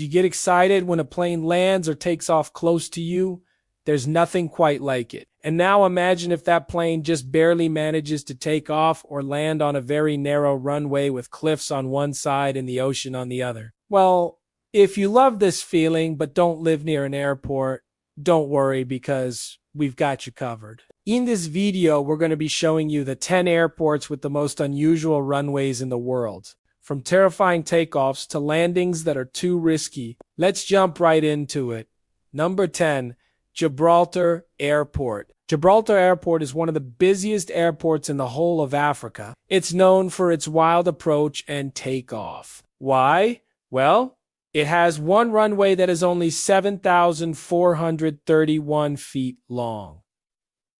Do you get excited when a plane lands or takes off close to you? There's nothing quite like it. And now imagine if that plane just barely manages to take off or land on a very narrow runway with cliffs on one side and the ocean on the other. Well, if you love this feeling but don't live near an airport, don't worry because we've got you covered. In this video, we're going to be showing you the 10 airports with the most unusual runways in the world. From terrifying takeoffs to landings that are too risky. Let's jump right into it. Number 10. Gibraltar Airport. Gibraltar Airport is one of the busiest airports in the whole of Africa. It's known for its wild approach and takeoff. Why? Well, it has one runway that is only 7,431 feet long.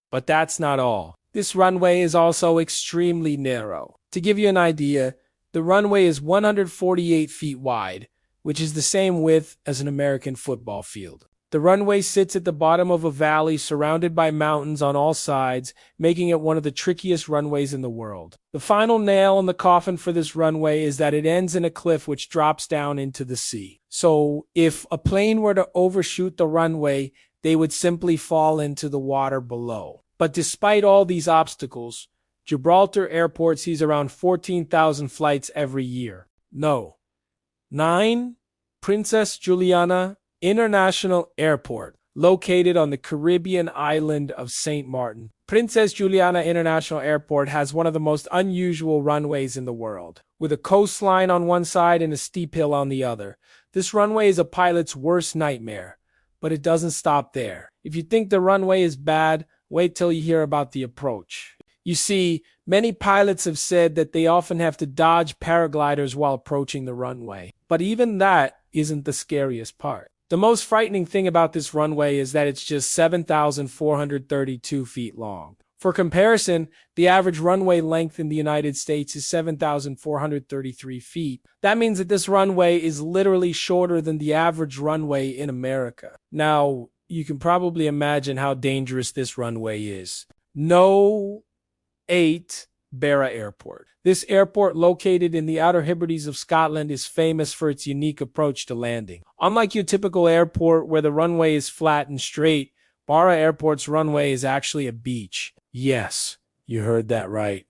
But that's not all. This runway is also extremely narrow. To give you an idea, the runway is 148 feet wide, which is the same width as an American football field. The runway sits at the bottom of a valley surrounded by mountains on all sides, making it one of the trickiest runways in the world. The final nail in the coffin for this runway is that it ends in a cliff which drops down into the sea. So if a plane were to overshoot the runway, they would simply fall into the water below. But despite all these obstacles, Gibraltar Airport sees around 14,000 flights every year. 9. Princess Juliana International Airport, located on the Caribbean island of St. Martin. Princess Juliana International Airport has one of the most unusual runways in the world, with a coastline on one side and a steep hill on the other. This runway is a pilot's worst nightmare, but it doesn't stop there. If you think the runway is bad, wait till you hear about the approach. You see, many pilots have said that they often have to dodge paragliders while approaching the runway. But even that isn't the scariest part. The most frightening thing about this runway is that it's just 7,432 feet long. For comparison, the average runway length in the United States is 7,433 feet. That means that this runway is literally shorter than the average runway in America. Now, you can probably imagine how dangerous this runway is. 8. Barra Airport. This airport, located in the Outer Hebrides of Scotland, is famous for its unique approach to landing. Unlike your typical airport where the runway is flat and straight, Barra Airport's runway is actually a beach. Yes, you heard that right.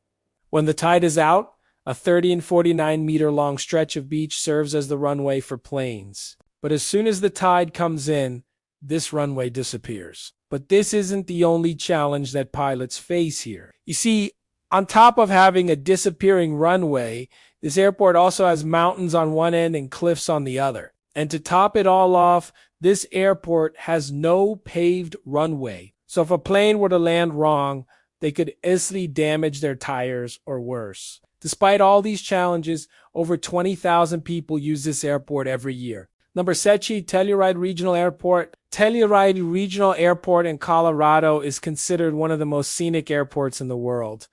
When the tide is out, a 30 and 49 meter long stretch of beach serves as the runway for planes. But as soon as the tide comes in, this runway disappears. But this isn't the only challenge that pilots face here. You see, on top of having a disappearing runway, this airport also has mountains on one end and cliffs on the other. And to top it all off, this airport has no paved runway. So if a plane were to land wrong, they could easily damage their tires or worse. Despite all these challenges, over 20,000 people use this airport every year. Number 7, Telluride Regional Airport. Telluride Regional Airport in Colorado is considered one of the most scenic airports in the world.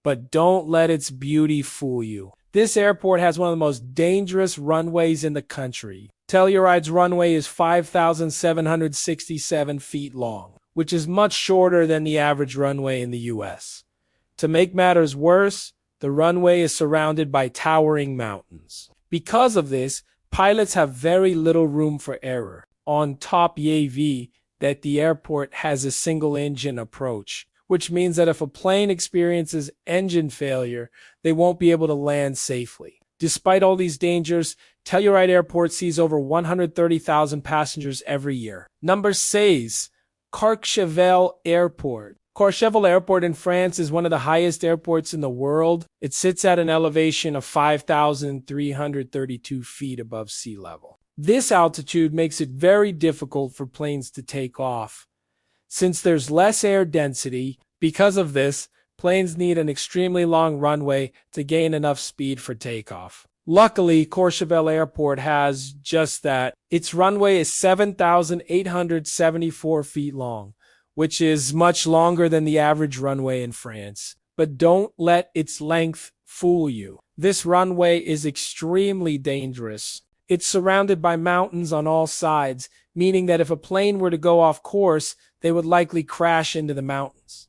But don't let its beauty fool you. This airport has one of the most dangerous runways in the country. Telluride's runway is 5,767 feet long, which is much shorter than the average runway in the US. To make matters worse, the runway is surrounded by towering mountains. Because of this, pilots have very little room for error. On top of that, the airport has a single-engine approach, which means that if a plane experiences engine failure, they won't be able to land safely. Despite all these dangers, Telluride Airport sees over 130,000 passengers every year. Number 6, Courchevel Airport. Courchevel Airport in France is one of the highest airports in the world. It sits at an elevation of 5,332 feet above sea level. This altitude makes it very difficult for planes to take off. Since there's less air density, because of this, planes need an extremely long runway to gain enough speed for takeoff. Luckily, Courchevel Airport has just that. Its runway is 7,874 feet long, which is much longer than the average runway in France. But don't let its length fool you. This runway is extremely dangerous. It's surrounded by mountains on all sides, meaning that if a plane were to go off course, they would likely crash into the mountains.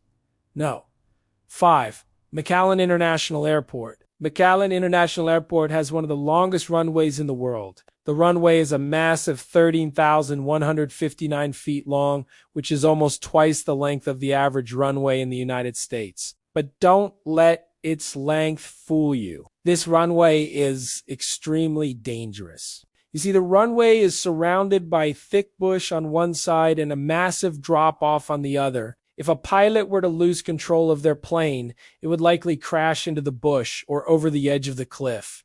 5. McAllen International Airport. McAllen International Airport has one of the longest runways in the world. The runway is a massive 13,159 feet long, which is almost twice the length of the average runway in the United States. But don't let its length fool you. This runway is extremely dangerous. You see, the runway is surrounded by thick bush on one side and a massive drop-off on the other. If a pilot were to lose control of their plane, it would likely crash into the bush or over the edge of the cliff.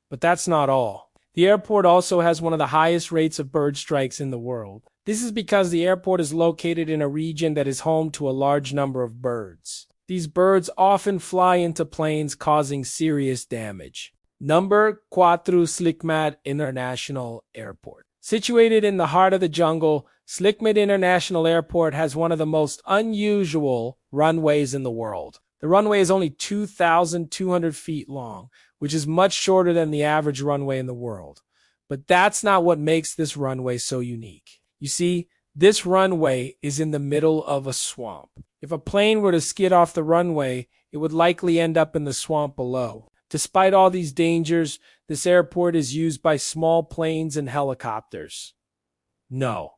But that's not all. The airport also has one of the highest rates of bird strikes in the world. This is because the airport is located in a region that is home to a large number of birds. These birds often fly into planes, causing serious damage. Number 4, Slickmat International Airport. Situated in the heart of the jungle, Slickmat International Airport has one of the most unusual runways in the world. The runway is only 2,200 feet long, which is much shorter than the average runway in the world. But that's not what makes this runway so unique. You see, this runway is in the middle of a swamp. If a plane were to skid off the runway, it would likely end up in the swamp below. Despite all these dangers, this airport is used by small planes and helicopters. No.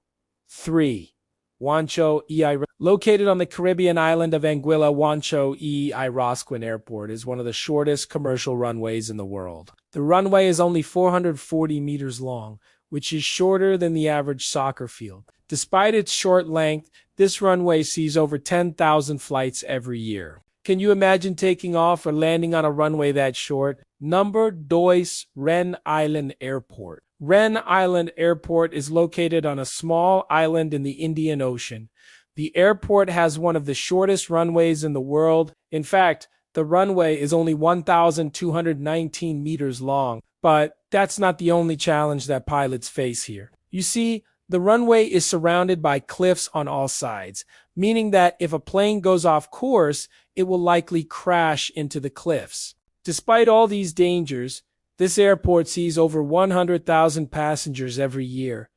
3. Juancho y Located on the Caribbean island of Anguilla, Juancho y Rosquin Airport is one of the shortest commercial runways in the world. The runway is only 440 meters long, which is shorter than the average soccer field. Despite its short length, this runway sees over 10,000 flights every year. Can you imagine taking off or landing on a runway that short? Number 2, Ren Island Airport. Ren Island Airport is located on a small island in the Indian Ocean. The airport has one of the shortest runways in the world. In fact, the runway is only 1,219 meters long. But that's not the only challenge that pilots face here. You see, the runway is surrounded by cliffs on all sides, meaning that if a plane goes off course, it will likely crash into the cliffs. Despite all these dangers, this airport sees over 100,000 passengers every year.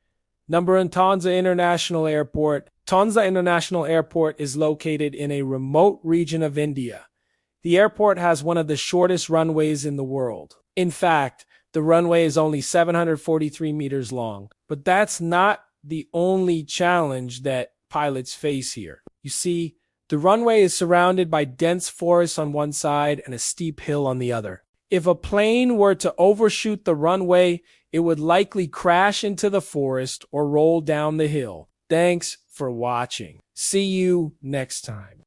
Number 1, Tonza International Airport. Tonza International Airport is located in a remote region of India. The airport has one of the shortest runways in the world. In fact, the runway is only 743 meters long. But that's not the only challenge that pilots face here. You see, the runway is surrounded by dense forests on one side and a steep hill on the other. If a plane were to overshoot the runway, it would likely crash into the forest or roll down the hill. Thanks for watching. See you next time.